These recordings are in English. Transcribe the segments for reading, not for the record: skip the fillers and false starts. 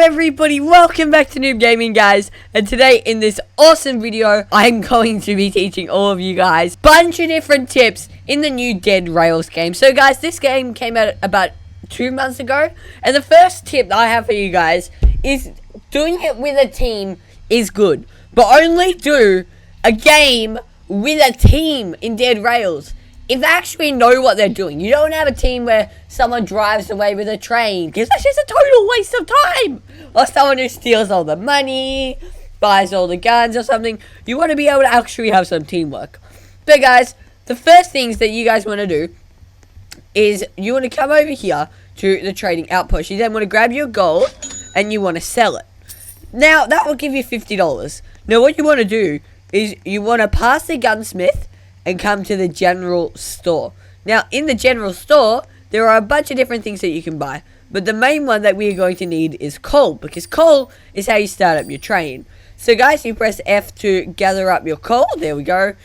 everybody, welcome back to Noob Gaming, guys. And today in this awesome video, I'm going to be teaching all of you guys a bunch of different tips in the new Dead Rails game. So guys, this game came out about 2 months ago, and the first tip that I have for you guys is doing it with a team is good, but only do a game with a team in Dead Rails if they actually know what they're doing. You don't have a team where someone drives away with a train, because that's just a total waste of time. Or someone who steals all the money, buys all the guns or something. You want to be able to actually have some teamwork. But guys, the first things that you guys want to do is you want to come over here to the trading outpost. You then want to grab your gold and you want to sell it. Now, that will give you $50. Now, what you want to do is you want to pass the gunsmith and come to the general store. Now, in the general store, there are a bunch of different things that you can buy. But the main one that we're going to need is coal, because coal is how you start up your train. So guys, you press F to gather up your coal. There we go.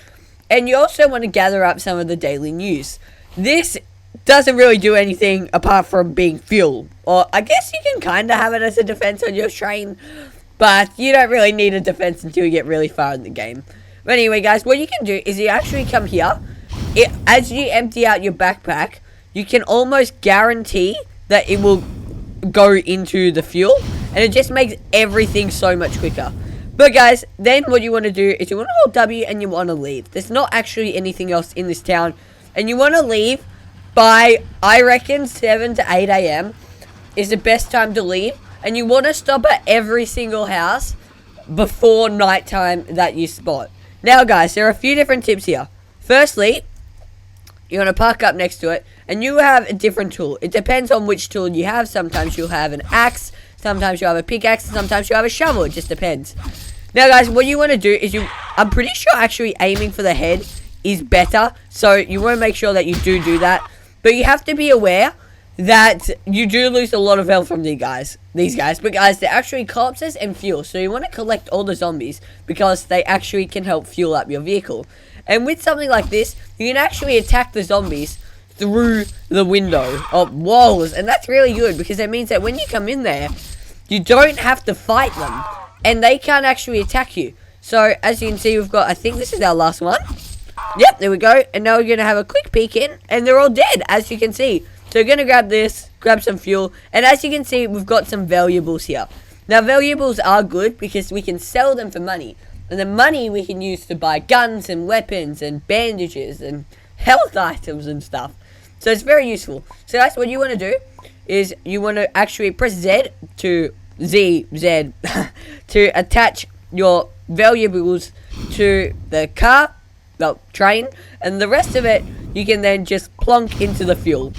And you also want to gather up some of the daily news. This doesn't really do anything apart from being fuel. Or I guess you can kind of have it as a defense on your train, but you don't really need a defense until you get really far in the game. But anyway, guys, what you can do is you actually come here. As you empty out your backpack, you can almost guarantee that it will go into the fuel, and it just makes everything so much quicker. But guys, then what you want to do is you want to hold W and you want to leave. There's not actually anything else in this town, and you want to leave by, I reckon, 7 to 8 a.m. is the best time to leave, and you want to stop at every single house before nighttime that you spot. Now guys, there are a few different tips here. Firstly, you want to park up next to it, and you have a different tool. It depends on which tool you have. Sometimes you'll have an axe, sometimes you'll have a pickaxe, and sometimes you'll have a shovel. It just depends. Now guys, what you want to do is I'm pretty sure actually aiming for the head is better, so you want to make sure that you do that. But you have to be aware that you do lose a lot of health from these guys. But guys, they're actually corpses and fuel, so you want to collect all the zombies because they actually can help fuel up your vehicle. And with something like this, you can actually attack the zombies through the window of walls, and that's really good because it means that when you come in there, you don't have to fight them, and they can't actually attack you. So as you can see, we've got, I think this is our last one. Yep, there we go. And now we're going to have a quick peek in, and they're all dead, as you can see. So we're going to grab this, grab some fuel, and as you can see, we've got some valuables here. Now, valuables are good because we can sell them for money. And the money we can use to buy guns and weapons and bandages and health items and stuff. So it's very useful. So that's what you want to do is you want to actually press Z to to attach your valuables to the car, well, train, and the rest of it you can then just plonk into the fuel.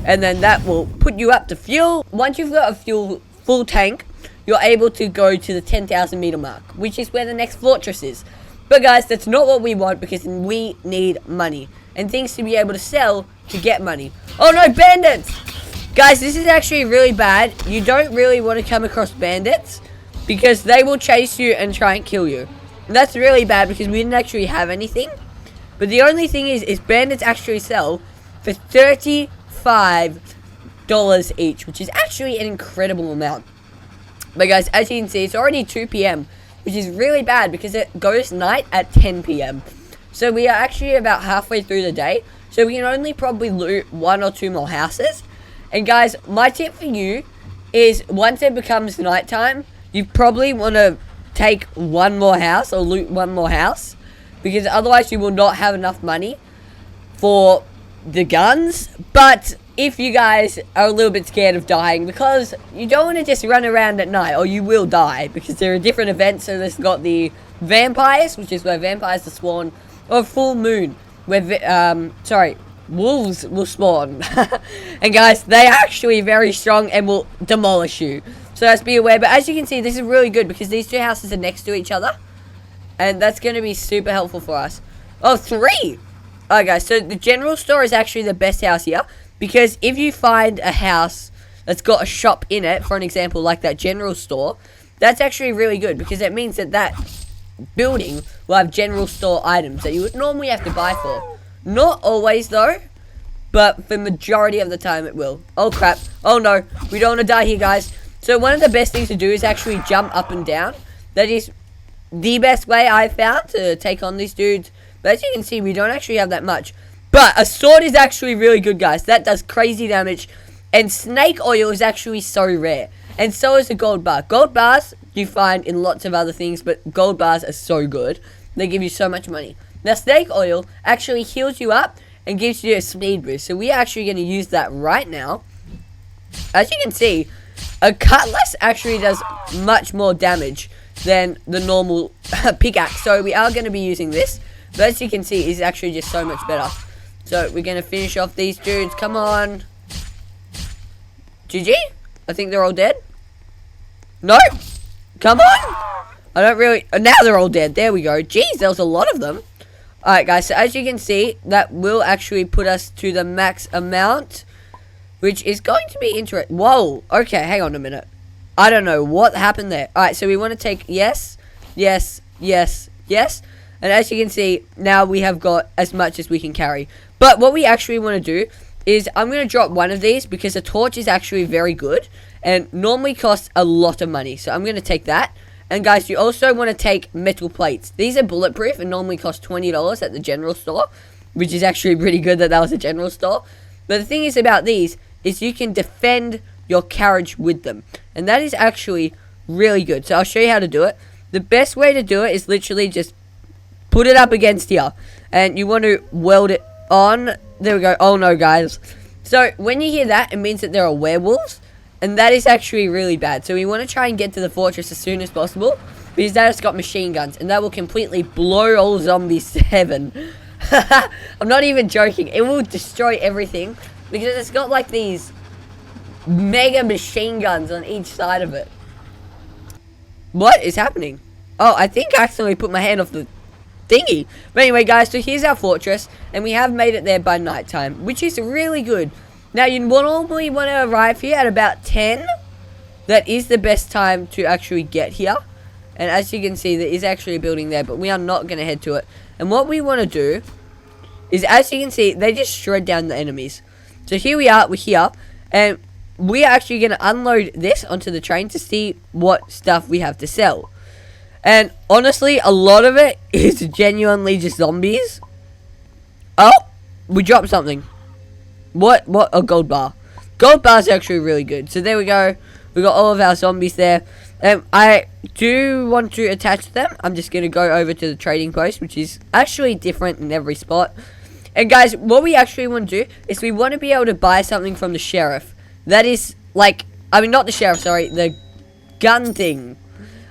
And then that will put you up to fuel. Once you've got a full tank, you're able to go to the 10,000 meter mark, which is where the next fortress is. But guys, that's not what we want because we need money and things to be able to sell to get money. Oh no, bandits! Guys, this is actually really bad. You don't really want to come across bandits because they will chase you and try and kill you. And that's really bad because we didn't actually have anything. But the only thing is bandits actually sell for $35 each, which is actually an incredible amount. But guys, as you can see, it's already 2 p.m, which is really bad because it goes night at 10 p.m. So we are actually about halfway through the day. So we can only probably loot 1 or 2 more houses. And guys, my tip for you is once it becomes nighttime, you probably want to take 1 more house or loot 1 more house. Because otherwise you will not have enough money for the guns. But if you guys are a little bit scared of dying, because you don't want to just run around at night or you will die, because there are different events. So there's got the vampires, which is where vampires are spawned, or full moon where wolves will spawn. And guys, they're actually very strong and will demolish you, so let's be aware. But as you can see, this is really good because these 2 houses are next to each other, and that's going to be super helpful for us. Oh, 3. Alright guys, so the general store is actually the best house here. Because if you find a house that's got a shop in it, for an example, like that general store, that's actually really good because it means that that building will have general store items that you would normally have to buy for. Not always though, but for the majority of the time it will. Oh crap. Oh no, we don't want to die here, guys. So one of the best things to do is actually jump up and down. That is the best way I found to take on these dudes. But as you can see, we don't actually have that much. But a sword is actually really good, guys. That does crazy damage. And snake oil is actually so rare. And so is the gold bar. Gold bars you find in lots of other things, but gold bars are so good. They give you so much money. Now, snake oil actually heals you up and gives you a speed boost. So we are actually going to use that right now. As you can see, a cutlass actually does much more damage than the normal pickaxe. So we are going to be using this. But as you can see, it's actually just so much better. So we're going to finish off these dudes. Come on. GG? I think they're all dead. No? Come on. I don't really... now they're all dead. There we go. Jeez, there was a lot of them. Alright, guys. So as you can see, that will actually put us to the max amount, which is going to be interesting. Whoa. Okay, hang on a minute. I don't know what happened there. Alright, so we want to take yes, yes, yes, yes. And as you can see, now we have got as much as we can carry. But what we actually want to do is I'm going to drop one of these because a torch is actually very good and normally costs a lot of money. So I'm going to take that. And guys, you also want to take metal plates. These are bulletproof and normally cost $20 at the general store, which is actually pretty good that was a general store. But the thing is about these is you can defend your carriage with them. And that is actually really good. So I'll show you how to do it. The best way to do it is literally just put it up against here. And you want to weld it on. There we go. Oh no, guys. So when you hear that, it means that there are werewolves. And that is actually really bad. So we want to try and get to the fortress as soon as possible. Because that has got machine guns. And that will completely blow all zombies to heaven. I'm not even joking. It will destroy everything. Because it's got like these mega machine guns on each side of it. What is happening? Oh, I think I accidentally put my hand off the thingy. But anyway, guys, so here's our fortress. And we have made it there by nighttime. Which is really good. Now, you normally want to arrive here at about 10. That is the best time to actually get here. And as you can see, there is actually a building there. But we are not going to head to it. And what we want to do is, as you can see, they just shred down the enemies. So here we are. We're here. And we are actually going to unload this onto the train to see what stuff we have to sell. And honestly, a lot of it is genuinely just zombies. Oh, we dropped something. What? A gold bar. Gold bar is actually really good. So there we go. We got all of our zombies there. I do want to attach them. I'm just going to go over to the trading post, which is actually different in every spot. And guys, what we actually want to do is we want to be able to buy something from the sheriff. That is like, I mean, not the sheriff, sorry, the gun thing.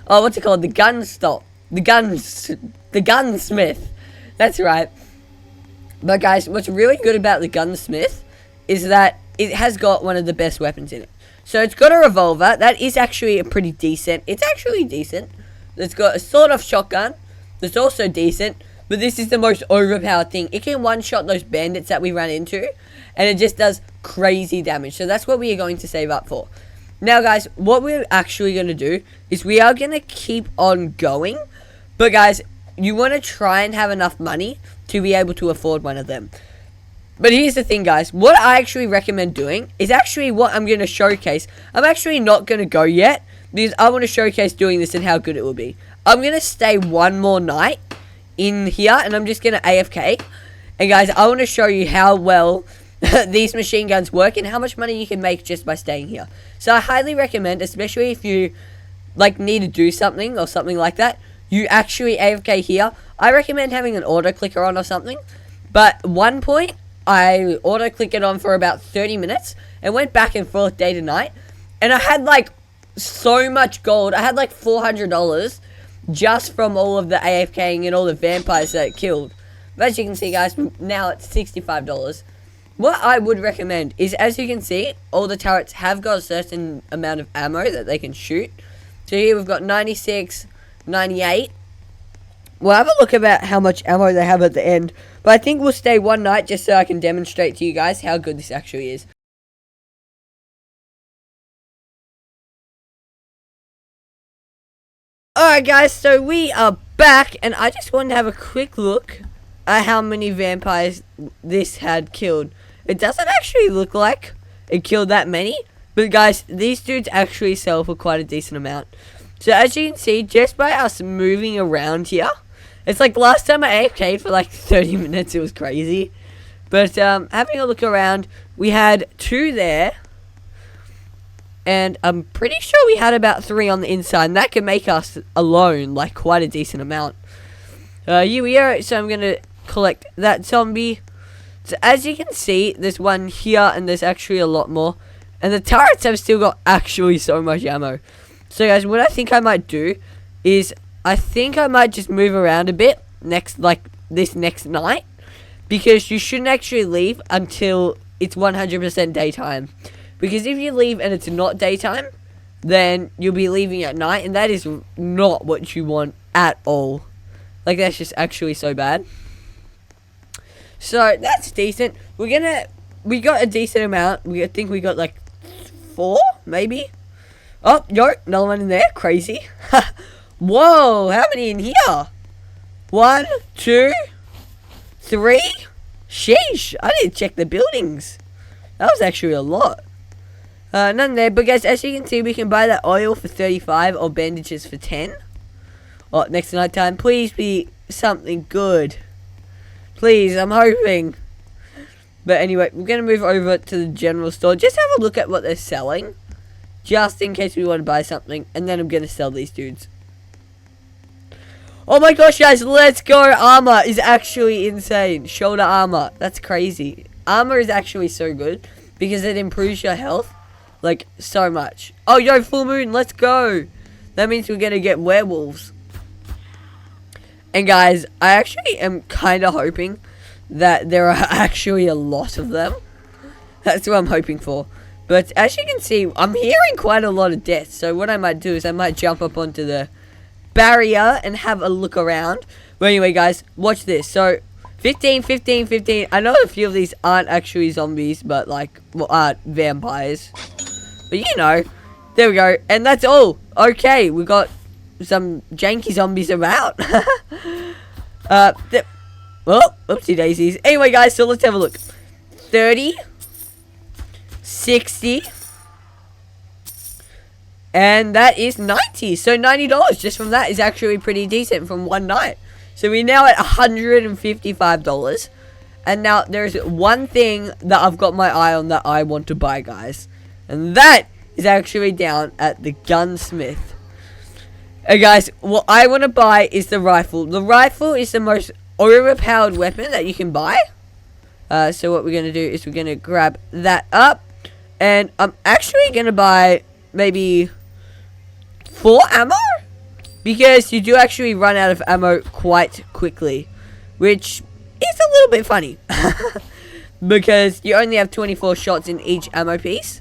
Oh, what's it called? The gun stop. The gunsmith. That's right. But guys, what's really good about the gunsmith is that it has got one of the best weapons in it. So it's got a revolver. That is actually a pretty decent. It's actually decent. It's got a sort of shotgun. That's also decent. But this is the most overpowered thing. It can one-shot those bandits that we ran into. And it just does crazy damage. So that's what we are going to save up for. Now, guys, what we're actually going to do is we are going to keep on going. But, guys, you want to try and have enough money to be able to afford one of them. But here's the thing, guys. What I actually recommend doing is actually what I'm going to showcase. I'm actually not going to go yet because I want to showcase doing this and how good it will be. I'm going to stay one more night in here and I'm just going to AFK. And, guys, I want to show you how well these machine guns work and how much money you can make just by staying here. So I highly recommend, especially if you like need to do something or something like that, you actually AFK here. I recommend having an auto clicker on or something. But one point, I auto clicked it on for about 30 minutes and went back and forth day to night. And I had like so much gold. I had like $400 just from all of the AFKing and all the vampires that it killed. But as you can see, guys, now it's $65. What I would recommend is, as you can see, all the turrets have got a certain amount of ammo that they can shoot. So here we've got 96, 98. We'll have a look about how much ammo they have at the end. But I think we'll stay one night just so I can demonstrate to you guys how good this actually is. Alright guys, so we are back. And I just wanted to have a quick look at how many vampires this had killed. It doesn't actually look like it killed that many. But guys, these dudes actually sell for quite a decent amount. So as you can see, just by us moving around here, it's like last time I AFK'd for like 30 minutes, it was crazy. But having a look around, we had 2 there. And I'm pretty sure we had about 3 on the inside. And that can make us alone like quite a decent amount. Here we are. So I'm going to collect that zombie. So as you can see, there's one here and there's actually a lot more. And the turrets have still got actually so much ammo. So guys, what I think I might do is I think I might just move around a bit this next night. Because you shouldn't actually leave until it's 100% daytime. Because if you leave and it's not daytime, then you'll be leaving at night. And that is not what you want at all. Like, that's just actually so bad. So, that's decent. We got a decent amount. I think we got like 4, maybe. Oh, yo, another one in there. Crazy. Whoa, how many in here? 1, 2, 3. Sheesh, I didn't check the buildings. That was actually a lot. None there, but guys, as you can see, we can buy that oil for 35 or bandages for 10. Oh, next night time, please be something good. Please, I'm hoping. But anyway, we're going to move over to the general store. Just have a look at what they're selling. Just in case we want to buy something. And then I'm going to sell these dudes. Oh my gosh, guys, let's go. Armor is actually insane. Shoulder armor. That's crazy. Armor is actually so good. Because it improves your health. Like, so much. Oh, yo, full moon. Let's go. That means we're going to get werewolves. And guys, I actually am kind of hoping that there are actually a lot of them. That's what I'm hoping for. But as you can see, I'm hearing quite a lot of deaths. So what I might do is I might jump up onto the barrier and have a look around. But anyway, guys, watch this. So 15, 15, 15. I know a few of these aren't actually zombies, but like, well, aren't vampires. But you know, there we go. And that's all. Okay, we got some janky zombies about. Oh, oopsie daisies. Anyway, guys, so let's have a look. 30, 60, and that is 90. So $90 just from that is actually pretty decent from one night. So we're now at $155. And now there's one thing that I've got my eye on that I want to buy, guys. And that is actually down at the gunsmith. Hey guys, what I want to buy is the rifle. The rifle is the most overpowered weapon that you can buy. So what we're going to do is we're going to grab that up. And I'm actually going to buy maybe 4 ammo. Because you do actually run out of ammo quite quickly. Which is a little bit funny. Because you only have 24 shots in each ammo piece.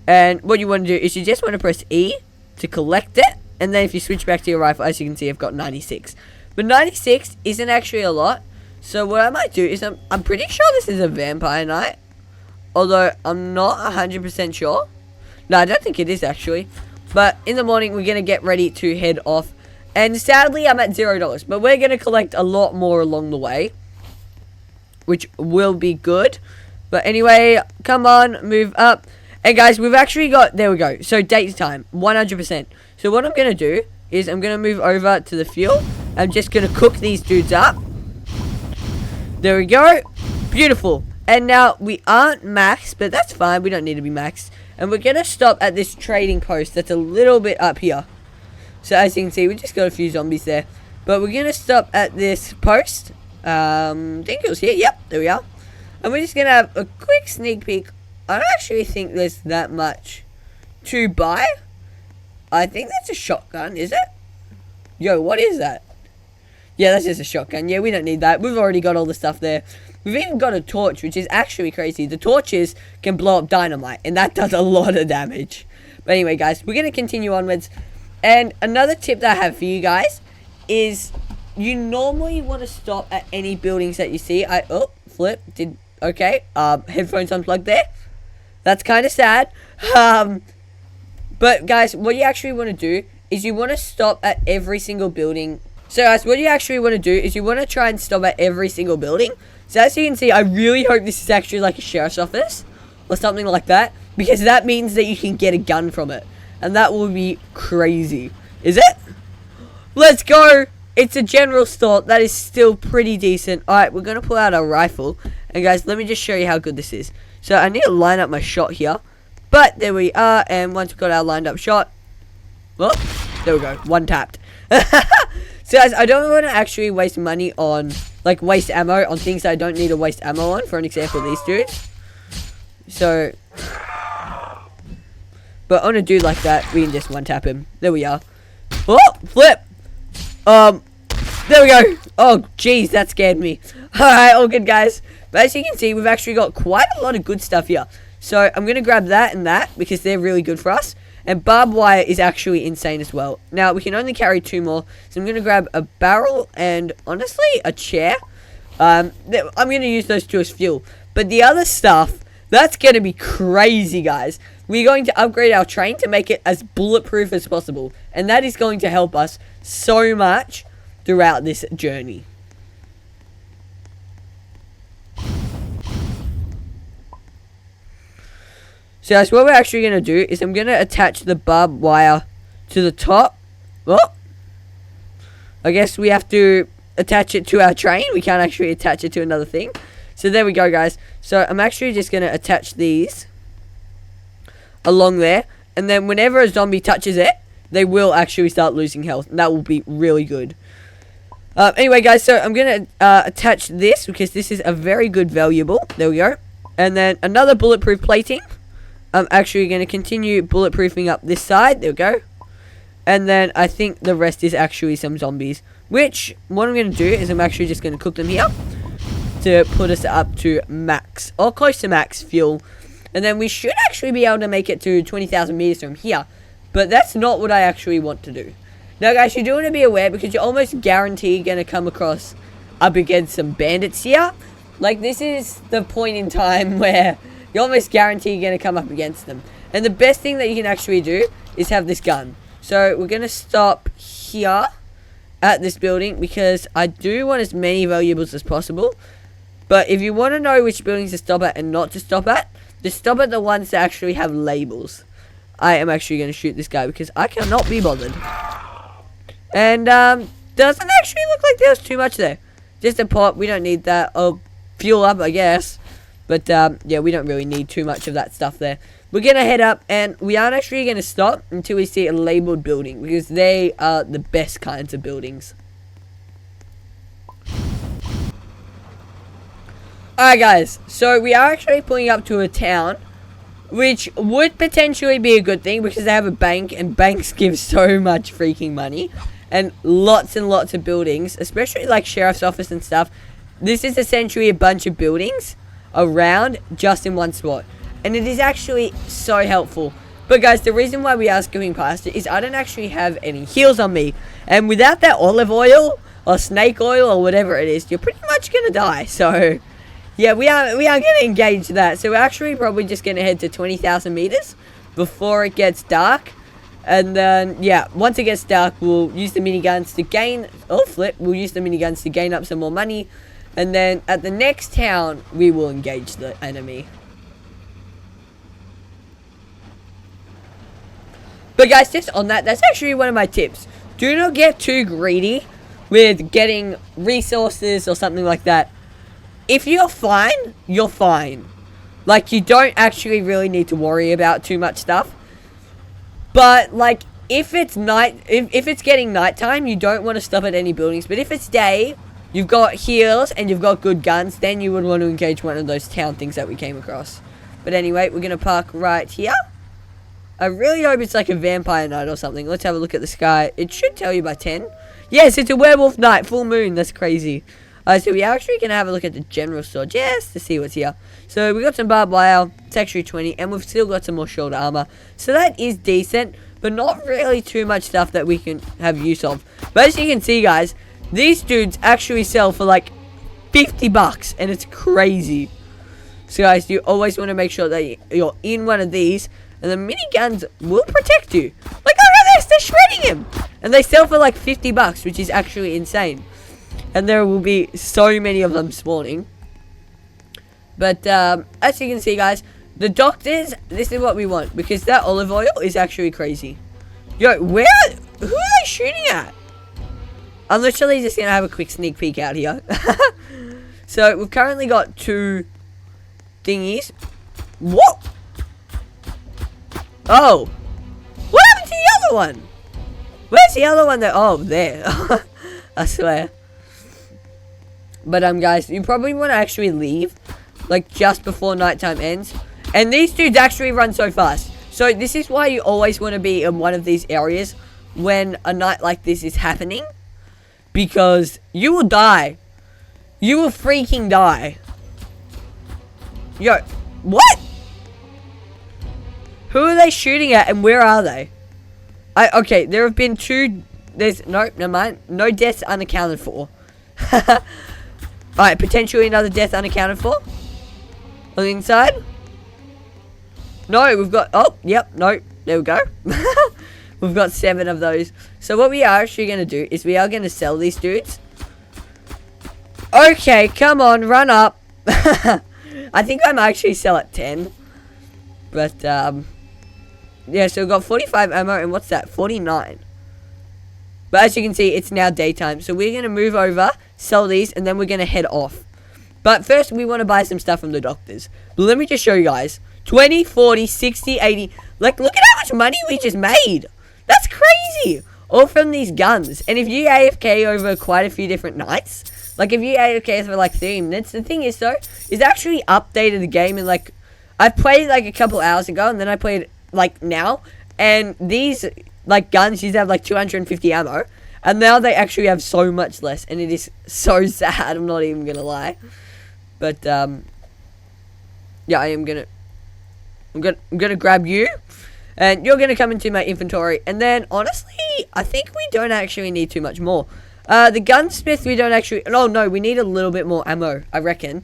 And what you want to do is you just want to press E to collect it. And then if you switch back to your rifle, as you can see, I've got 96. But 96 isn't actually a lot. So what I might do is I'm pretty sure this is a vampire night. Although I'm not 100% sure. No, I don't think it is actually. But in the morning, we're going to get ready to head off. And sadly, I'm at $0. But we're going to collect a lot more along the way. Which will be good. But anyway, come on, move up. And guys, we've actually got, there we go. So date time, 100%. So what I'm going to do is I'm going to move over to the fuel. I'm just going to cook these dudes up. There we go. Beautiful. And now we aren't maxed, but that's fine. We don't need to be maxed. And we're going to stop at this trading post that's a little bit up here. So as you can see, we just got a few zombies there. But we're going to stop at this post. I think it was here. Yep, there we are. And we're just going to have a quick sneak peek. I don't actually think there's that much to buy. I think that's a shotgun, is it? Yo, what is that? Yeah, that's just a shotgun. Yeah, we don't need that. We've already got all the stuff there. We've even got a torch, which is actually crazy. The torches can blow up dynamite, and that does a lot of damage. But anyway, guys, we're going to continue onwards. And another tip that I have for you guys is you normally want to stop at any buildings that you see. Okay. Headphones unplugged there. That's kind of sad. But guys, what you actually want to do is you want to stop at every single building. So guys, what you actually want to do is you want to try and stop at every single building. So as you can see, I really hope this is actually like a sheriff's office or something like that. because that means that you can get a gun from it, and that will be crazy. Is it? Let's go. It's a general store. That is still pretty decent. Alright, we're going to pull out our rifle. And guys, let me just show you how good this is. So I need to line up my shot here. But there we are. And once we've got our lined up shot. Well, there we go. One tapped. So guys, I don't want to actually waste money on, like, waste ammo on things that I don't need to waste ammo on. For an example, these dudes. So, but on a dude like that, we can just one tap him. There we are. Oh, flip. There we go. Oh, jeez, that scared me. Alright, all good, guys. But as you can see, we've actually got quite a lot of good stuff here. So, I'm going to grab that and that, because they're really good for us. And barbed wire is actually insane as well. Now, we can only carry 2 more. So, I'm going to grab a barrel and, honestly, a chair. I'm going to use those 2 as fuel. But the other stuff, that's going to be crazy, guys. We're going to upgrade our train to make it as bulletproof as possible. And that is going to help us so much throughout this journey. So guys, what we're actually going to do is I'm going to attach the barbed wire to the top. Well, I guess we have to attach it to our train. We can't actually attach it to another thing. So there we go, guys. So I'm actually just going to attach these along there. And then whenever a zombie touches it, they will actually start losing health. And that will be really good. Anyway, guys, so I'm going to attach this because this is a very good valuable. There we go. And then another bulletproof plating. I'm actually going to continue bulletproofing up this side. There we go. And then I think the rest is actually some zombies. Which, what I'm going to do is I'm actually just going to cook them here to put us up to max, or close to max fuel. And then we should actually be able to make it to 20,000 meters from here. But that's not what I actually want to do. Now, guys, you do want to be aware because you're almost guaranteed going to come across up against some bandits here. Like, this is the point in time where you're almost guaranteed you're going to come up against them. And the best thing that you can actually do is have this gun. So, we're going to stop here at this building because I do want as many valuables as possible. But if you want to know which buildings to stop at and not to stop at, just stop at the ones that actually have labels. I am actually going to shoot this guy because I cannot be bothered. And, doesn't actually look like there's too much there. Just a pot, we don't need that. Oh, fuel up, I guess. But, yeah, we don't really need too much of that stuff there. We're going to head up, and we aren't actually going to stop until we see a labeled building. Because they are the best kinds of buildings. Alright, guys. So, we are actually pulling up to a town. Which would potentially be a good thing because they have a bank. And banks give so much freaking money. And lots of buildings, especially like sheriff's office and stuff. This is essentially a bunch of buildings around just in one spot. And it is actually so helpful. But guys, the reason why we are skipping past it is I don't actually have any heals on me. And without that olive oil or snake oil or whatever it is, you're pretty much going to die. So, yeah, we are going to engage that. So we're actually probably just going to head to 20,000 meters before it gets dark. And then, yeah, once it gets dark, we'll use the miniguns to gain... Oh, flip. We'll use the miniguns to gain up some more money. And then, at the next town, we will engage the enemy. But guys, just on that, that's actually one of my tips. Do not get too greedy with getting resources or something like that. If you're fine, you're fine. Like, you don't actually really need to worry about too much stuff. But, like, if it's if it's getting nighttime, you don't want to stop at any buildings. But if it's day, you've got heals and you've got good guns, then you would want to engage one of those town things that we came across. But anyway, we're going to park right here. I really hope it's like a vampire night or something. Let's have a look at the sky. It should tell you by 10. Yes, it's a werewolf night. Full moon. That's crazy. So we are actually going to have a look at the general store just to see what's here. So we got some barbed wire. It's actually 20. And we've still got some more shoulder armor. So that is decent. But not really too much stuff that we can have use of. But as you can see, guys, these dudes actually sell for like 50 bucks. And it's crazy. So guys, you always want to make sure that you're in one of these. And the miniguns will protect you. Like, look at this. They're shredding him. And they sell for like 50 bucks, which is actually insane. And there will be so many of them spawning. But, as you can see, guys, The doctors, this is what we want, because that olive oil is actually crazy. Yo, who are they shooting at? I'm literally just gonna have a quick sneak peek out here. So we've currently got 2 thingies. What? Oh, what happened to the other one? Where's the other one that? Oh, there. I swear. But guys, you probably want to actually leave, like, just before nighttime ends. And these dudes actually run so fast. So this is why you always want to be in one of these areas when a night like this is happening, because you will die. You will freaking die. Yo, what? Who are they shooting at, and where are they? Okay, there have been 2. There's never mind. No deaths unaccounted for. Alright, potentially another death unaccounted for. On the inside. No, we've got. Oh, yep. No, there we go. We've got 7 of those. So what we are actually going to do is we are going to sell these dudes. Okay, come on, run up. I think I might actually sell at 10. But, yeah, so we've got 45 ammo, and what's that? 49. But as you can see, it's now daytime. So we're going to move over, sell these, and then we're going to head off. But first, we want to buy some stuff from the doctors. But let me just show you guys. 20, 40, 60, 80. Like, look at how much money we just made. That's crazy. All from these guns. And if you AFK over quite a few different nights, like if you AFK for like 3 minutes, the thing is though, is actually updated the game. And like, I played like a couple hours ago, and then I played like now. And these like guns used to have like 250 ammo. And now they actually have so much less. And it is so sad, I'm not even gonna lie. But yeah, I'm gonna grab you, and you're gonna come into my inventory. And then honestly, I think we don't actually need too much more. The gunsmith, we don't actually. Oh no, we need a little bit more ammo, I reckon,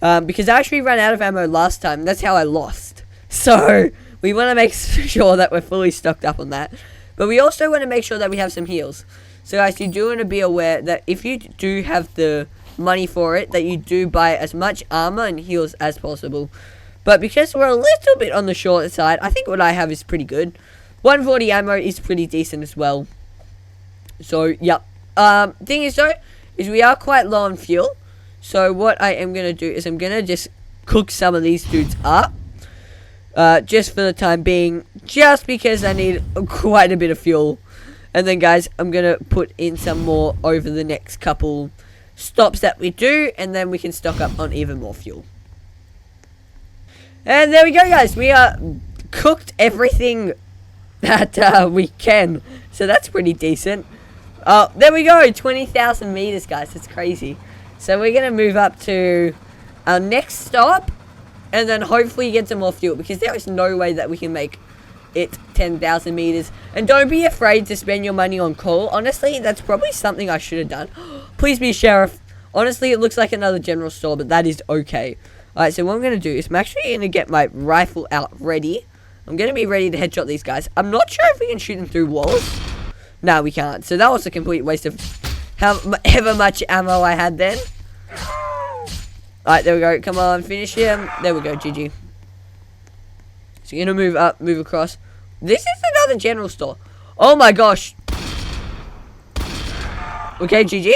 because I actually ran out of ammo last time. That's how I lost. So we want to make sure that we're fully stocked up on that. But we also want to make sure that we have some heals. So guys, you do want to be aware that if you do have the money for it, that you do buy as much armor and heals as possible. But because we're a little bit on the short side, I think what I have is pretty good. 140 ammo is pretty decent as well. So yep. Thing is though, is we are quite low on fuel. So what I am gonna do is I'm gonna just cook some of these dudes up, just for the time being, just because I need quite a bit of fuel. And then guys, I'm gonna put in some more over the next couple stops that we do, and then we can stock up on even more fuel. And there we go guys, we are cooked everything that we can, so that's pretty decent. There we go, 20,000 meters guys, that's crazy. So we're gonna move up to our next stop, and then hopefully get some more fuel, because there is no way that we can make it 10,000 meters. And don't be afraid to spend your money on coal. Honestly, that's probably something I should have done. Please be sheriff. Honestly, it looks like another general store, but that is okay. Alright, so what I'm going to do is I'm actually going to get my rifle out ready. I'm going to be ready to headshot these guys. I'm not sure if we can shoot them through walls. No, we can't. So that was a complete waste of however much ammo I had then. Alright, there we go. Come on, finish him. There we go, GG. So you're going to move up, move across. This is another general store. Oh my gosh. Okay, GG.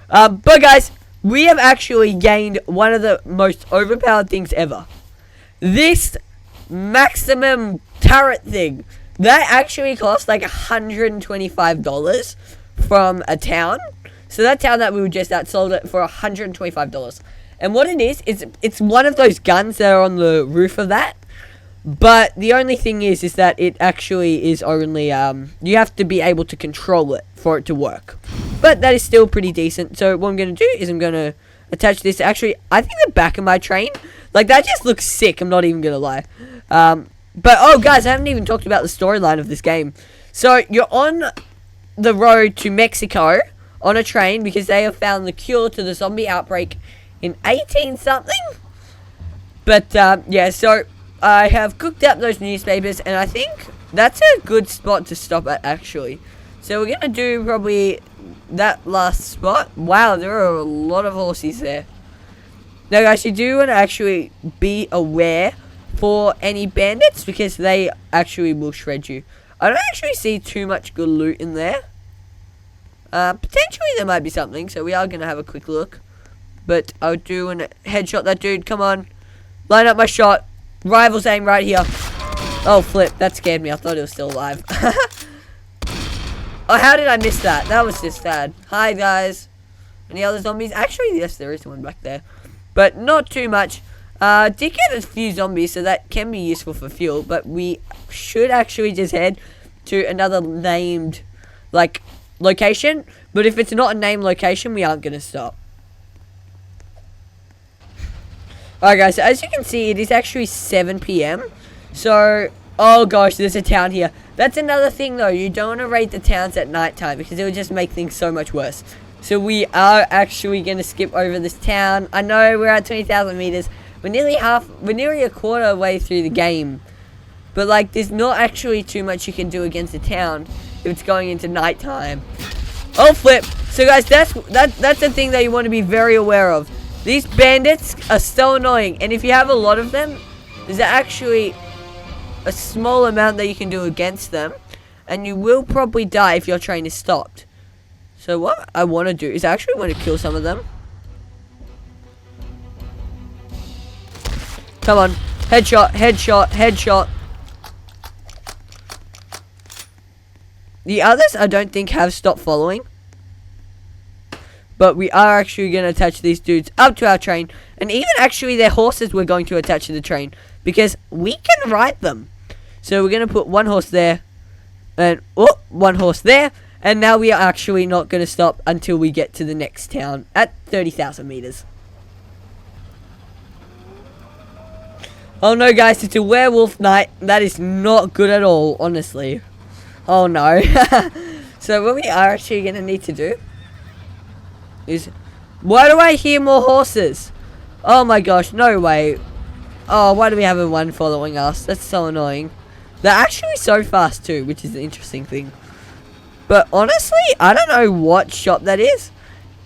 But guys, we have actually gained one of the most overpowered things ever. This maximum turret thing. That actually cost like $125 from a town. So that town that we were just at sold it for $125. And what it is, it's one of those guns that are on the roof of that. But the only thing is that it actually is only, you have to be able to control it for it to work. But that is still pretty decent. So what I'm going to do is I'm going to attach this. Actually, I think the back of my train, like that just looks sick. I'm not even going to lie. But, oh guys, I haven't even talked about the storyline of this game. So you're on the road to Mexico on a train because they have found the cure to the zombie outbreak in 18 something. But, yeah, so I have cooked up those newspapers, and I think that's a good spot to stop at, actually. So we're going to do probably that last spot. Wow, there are a lot of horses there. Now, guys, you do want to actually be aware for any bandits, because they actually will shred you. I don't actually see too much good loot in there. Potentially there might be something, so we are going to have a quick look. But I'll do a headshot that dude. Come on. Line up my shot. Rivals aim right here. Oh, flip. That scared me. I thought it was still alive. Oh, how did I miss that? That was just sad. Hi, guys. Any other zombies? Actually, yes, there is one back there. But not too much. Did get a few zombies, so that can be useful for fuel. But we should actually just head to another named, like, location. But if it's not a named location, we aren't going to stop. Alright, guys, so as you can see, it is actually 7 PM. So, oh gosh, there's a town here. That's another thing, though. You don't want to raid the towns at nighttime, because it would just make things so much worse. So we are actually going to skip over this town. I know we're at 20,000 meters. We're nearly a quarter way through the game. But, like, there's not actually too much you can do against the town if it's going into nighttime. Oh, flip. So, guys, that's the thing that you want to be very aware of. These bandits are so annoying. And if you have a lot of them, there's actually a small amount that you can do against them. And you will probably die if your train is stopped. So what I want to do is I actually want to kill some of them. Come on. Headshot, headshot, headshot. The others I don't think have stopped following. But we are actually going to attach these dudes up to our train. And even actually their horses we're going to attach to the train. Because we can ride them. So we're going to put one horse there. And one horse there. And now we are actually not going to stop until we get to the next town at 30,000 meters. Oh no, guys, it's a werewolf night. That is not good at all, honestly. Oh no. So what we are actually going to need to do is... Why do I hear more horses? Oh my gosh, no way. Oh, why do we have one following us? That's so annoying. They're actually so fast too, which is the interesting thing. But honestly, I don't know what shop that is.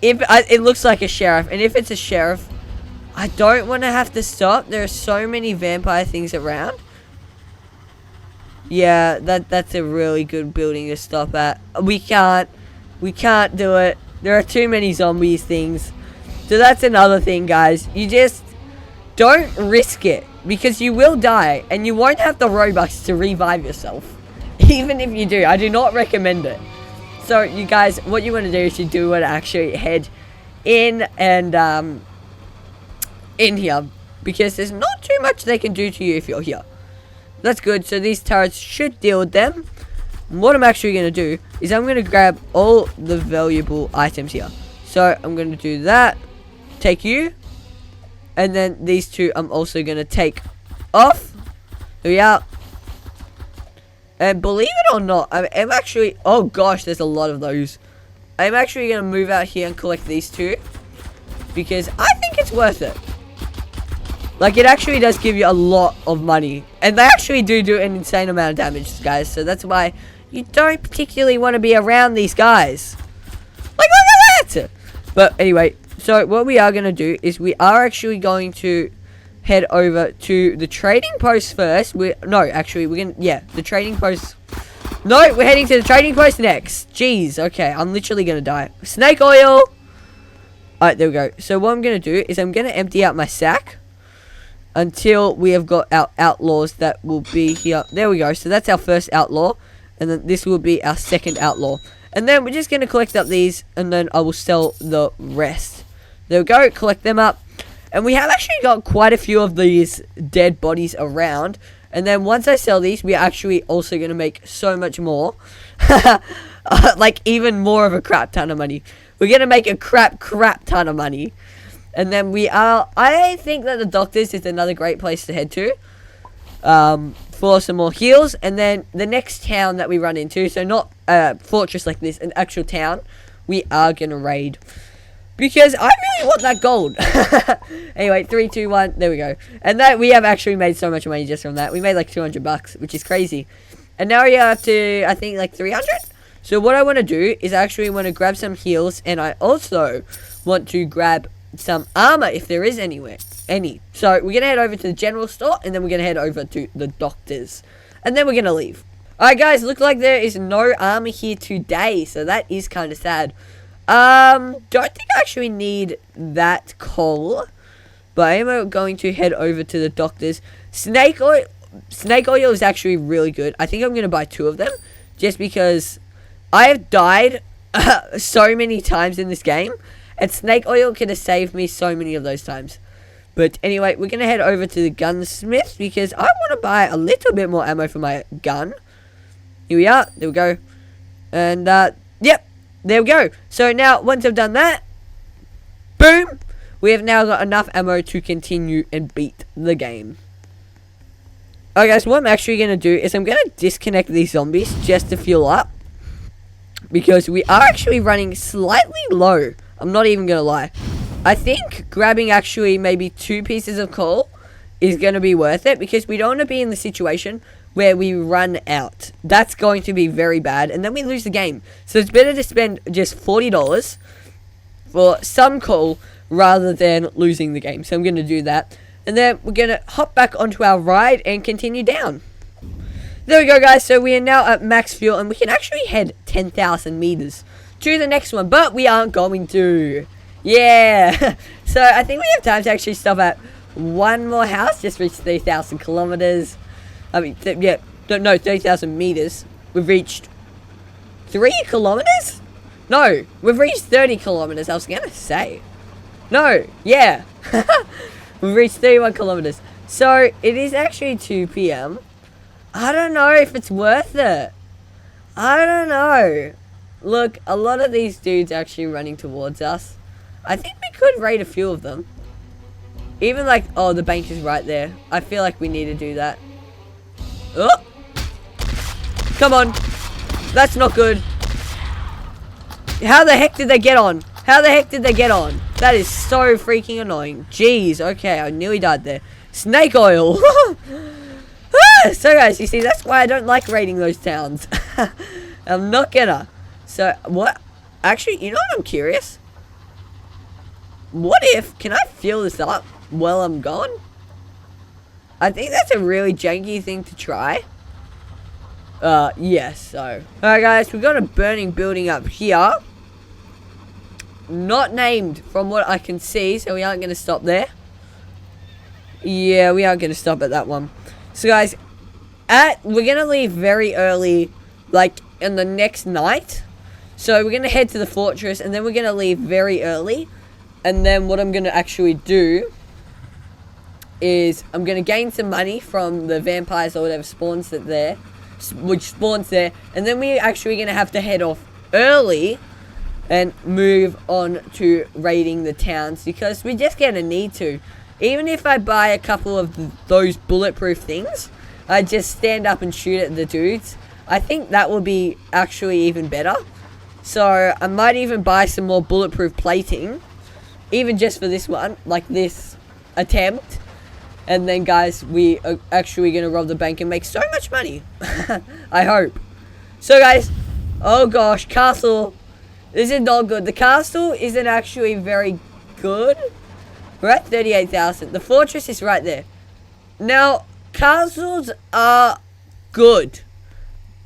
It looks like a sheriff. And if it's a sheriff, I don't want to have to stop. There are so many vampire things around. Yeah, that's a really good building to stop at. We can't do it. There are too many zombies things. So that's another thing, guys. You just don't risk it. Because you will die. And you won't have the Robux to revive yourself. Even if you do. I do not recommend it. So, you guys, what you want to do is you do want to actually head in and, in here. Because there's not too much they can do to you if you're here. That's good. So, these turrets should deal with them. And what I'm actually going to do is I'm going to grab all the valuable items here. So, I'm going to do that. Take you. And then these two I'm also going to take off. Here we are. And believe it or not, I'm actually... Oh gosh, there's a lot of those. I'm actually going to move out here and collect these two. Because I think it's worth it. Like, it actually does give you a lot of money. And they actually do an insane amount of damage, guys. So that's why you don't particularly want to be around these guys. Like, look at that! But anyway, so what we are going to do is we are actually going to head over to the trading post first. The trading post. No, we're heading to the trading post next. Jeez, okay, I'm literally gonna die. Snake oil. Alright, there we go. So what I'm gonna do is I'm gonna empty out my sack until we have got our outlaws that will be here. There we go. So that's our first outlaw, and then this will be our second outlaw. And then we're just gonna collect up these, and then I will sell the rest. There we go. Collect them up. And we have actually got quite a few of these dead bodies around. And then once I sell these, we're actually also going to make so much more. Like, even more of a crap ton of money. We're going to make a crap ton of money. And then I think that the doctors is another great place to head to. For some more heals. And then the next town that we run into, so not a fortress like this, an actual town, we are going to raid. Because I really want that gold. Anyway, 3, 2, 1. There we go. And that we have actually made so much money just from that. We made like 200 bucks, which is crazy. And now we are up to, I think, like 300. So what I want to do is actually want to grab some heals. And I also want to grab some armor if there is any any. So we're going to head over to the general store, and then we're going to head over to the doctors. And then we're going to leave. Alright guys, look like there is no armor here today, so that is kind of sad. Don't think I actually need that coal, but I am going to head over to the doctors. Snake oil is actually really good. I think I'm going to buy 2 of them, just because I have died so many times in this game, and snake oil could have saved me so many of those times. But anyway, we're going to head over to the gunsmith, because I want to buy a little bit more ammo for my gun. Here we are. There we go. And, yep. There we go. So now, once I've done that, boom, we have now got enough ammo to continue and beat the game. Okay, guys, what I'm actually going to do is I'm going to disconnect these zombies just to fuel up, because we are actually running slightly low. I'm not even going to lie. I think grabbing actually maybe 2 pieces of coal is going to be worth it, because we don't want to be in the situation where we run out. That's going to be very bad, and then we lose the game. So it's better to spend just $40 for some coal rather than losing the game. So I'm going to do that. And then we're going to hop back onto our ride and continue down. There we go, guys. So we are now at max fuel, and we can actually head 10,000 meters to the next one, but we aren't going to. Yeah. So I think we have time to actually stop at one more house. Just reach 3,000 kilometers. I mean, yeah, no, 30,000 meters. We've reached 3 kilometers? No, we've reached 30 kilometers, I was going to say. No, yeah. We've reached 31 kilometers. So, it is actually 2 p.m. I don't know if it's worth it. I don't know. Look, a lot of these dudes are actually running towards us. I think we could raid a few of them. Even like, oh, the bank is right there. I feel like we need to do that. Oh! Come on. That's not good. How the heck did they get on? How the heck did they get on? That is so freaking annoying. Jeez, okay, I nearly died there. Snake oil. So guys, you see, that's why I don't like raiding those towns. I'm not gonna. So, what? Actually, you know what I'm curious? What if, can I fill this up while I'm gone? I think that's a really janky thing to try. Yes, so. Alright guys, we've got a burning building up here. Not named from what I can see, so we aren't going to stop there. Yeah, we aren't going to stop at that one. So guys, we're going to leave very early, like in the next night. So we're going to head to the fortress, and then we're going to leave very early. And then what I'm going to actually do is I'm going to gain some money from the vampires or whatever spawns there, and then we're actually going to have to head off early and move on to raiding the towns, because we're just going to need to. Even if I buy a couple of those bulletproof things, I just stand up and shoot at the dudes. I think that will be actually even better. So I might even buy some more bulletproof plating, even just for this one, like this attempt. And then, guys, we are actually going to rob the bank and make so much money. I hope. So, guys, oh gosh, castle. This is not good. The castle isn't actually very good. We're at 38,000. The fortress is right there. Now, castles are good.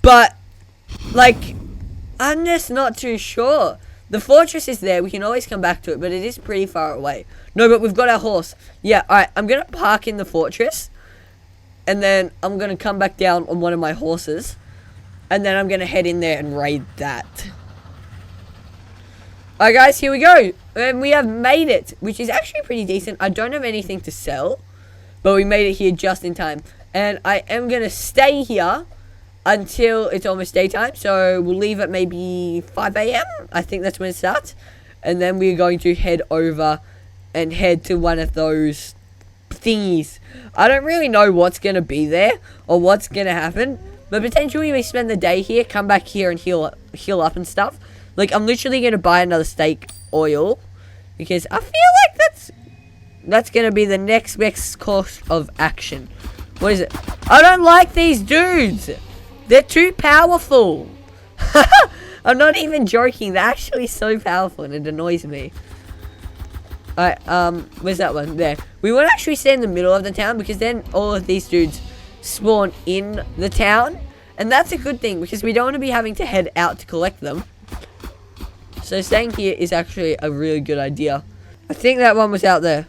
But, like, I'm just not too sure. The fortress is there. We can always come back to it, but it is pretty far away. No, but we've got our horse. Yeah, alright. I'm going to park in the fortress. And then I'm going to come back down on one of my horses. And then I'm going to head in there and raid that. Alright, guys. Here we go. And we have made it, which is actually pretty decent. I don't have anything to sell. But we made it here just in time. And I am going to stay here until it's almost daytime. So we'll leave at maybe 5 a.m. I think that's when it starts. And then we're going to head over and head to one of those thingies. I don't really know what's going to be there or what's going to happen. But potentially we spend the day here, come back here and heal up and stuff. Like, I'm literally going to buy another steak oil, because I feel like that's going to be the next course of action. What is it? I don't like these dudes. They're too powerful. I'm not even joking. They're actually so powerful, and it annoys me. Alright, where's that one? There. We won't actually stay in the middle of the town because then all of these dudes spawn in the town. And that's a good thing because we don't want to be having to head out to collect them. So staying here is actually a really good idea. I think that one was out there.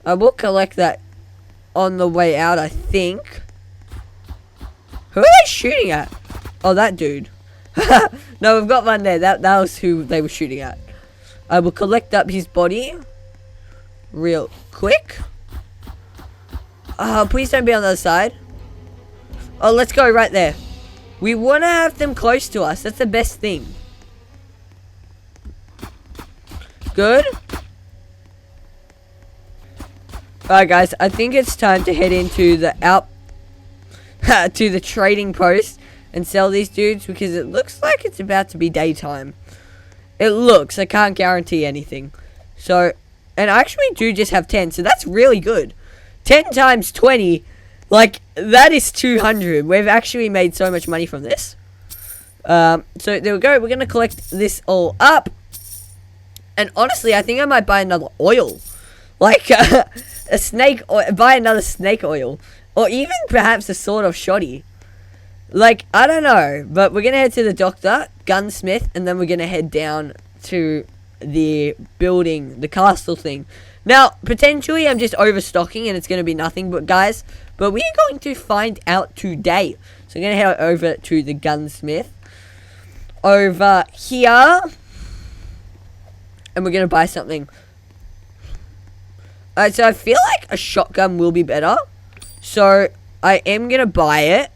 I will collect that on the way out, I think. Who are they shooting at? Oh, that dude. No, we've got one there. That was who they were shooting at. I will collect up his body real quick. Please don't be on the other side. Oh, let's go right there. We want to have them close to us. That's the best thing. Good. Alright, guys. I think it's time to head into the to the trading post and sell these dudes because it looks like it's about to be daytime. It looks. I can't guarantee anything. So, and I actually do just have 10, so that's really good. 10 times 20, like, that is 200. We've actually made so much money from this. So, there we go. We're going to collect this all up. And honestly, I think I might buy another oil. Like, a snake, or buy another snake oil. Or even perhaps a sort of shoddy. Like, I don't know. But we're going to head to the doctor, gunsmith, and then we're going to head down to the building, the castle thing. Now, potentially I'm just overstocking and it's going to be nothing but guys. But we are going to find out today. So I'm going to head over to the gunsmith. Over here. And we're going to buy something. Alright, so I feel like a shotgun will be better. So, I am going to buy it.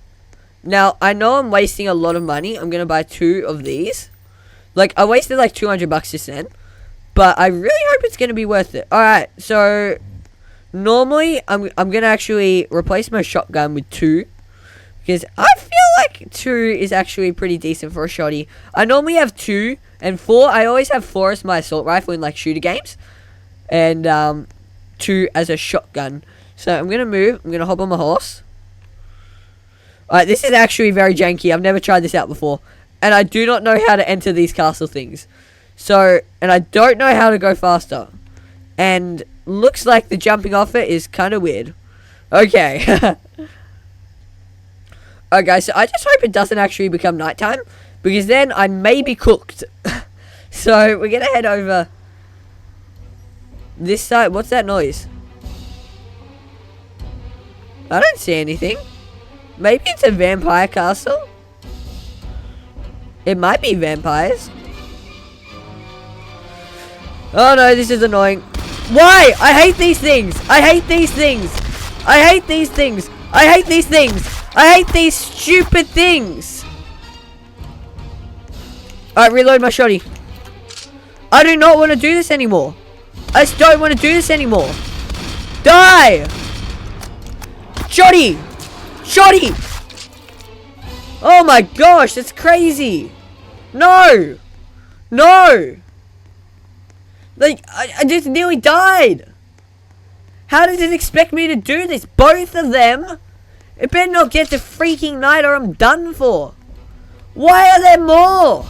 Now, I know I'm wasting a lot of money. I'm going to buy 2 of these. Like, I wasted like 200 bucks just then. But I really hope it's going to be worth it. Alright, so normally I'm going to actually replace my shotgun with 2. Because I feel like 2 is actually pretty decent for a shotty. I normally have 2 and 4. I always have 4 as my assault rifle in like shooter games. And 2 as a shotgun. So I'm going to move. I'm going to hop on my horse. Alright, this is actually very janky. I've never tried this out before. And I do not know how to enter these castle things. So, and I don't know how to go faster. And looks like the jumping off it is kind of weird. Okay. Okay, so I just hope it doesn't actually become nighttime. Because then I may be cooked. So, we're going to head over this side. What's that noise? I don't see anything. Maybe it's a vampire castle. It might be vampires. Oh no, this is annoying. Why? I hate these things. I hate these things. I hate these things. I hate these things. I hate these stupid things. Alright, reload my shotty. I do not want to do this anymore. I just don't want to do this anymore. Die! Shotty! Shotty! Oh my gosh, that's crazy. No! No! Like, I just nearly died. How does it expect me to do this? Both of them? It better not get to freaking night or I'm done for. Why are there more?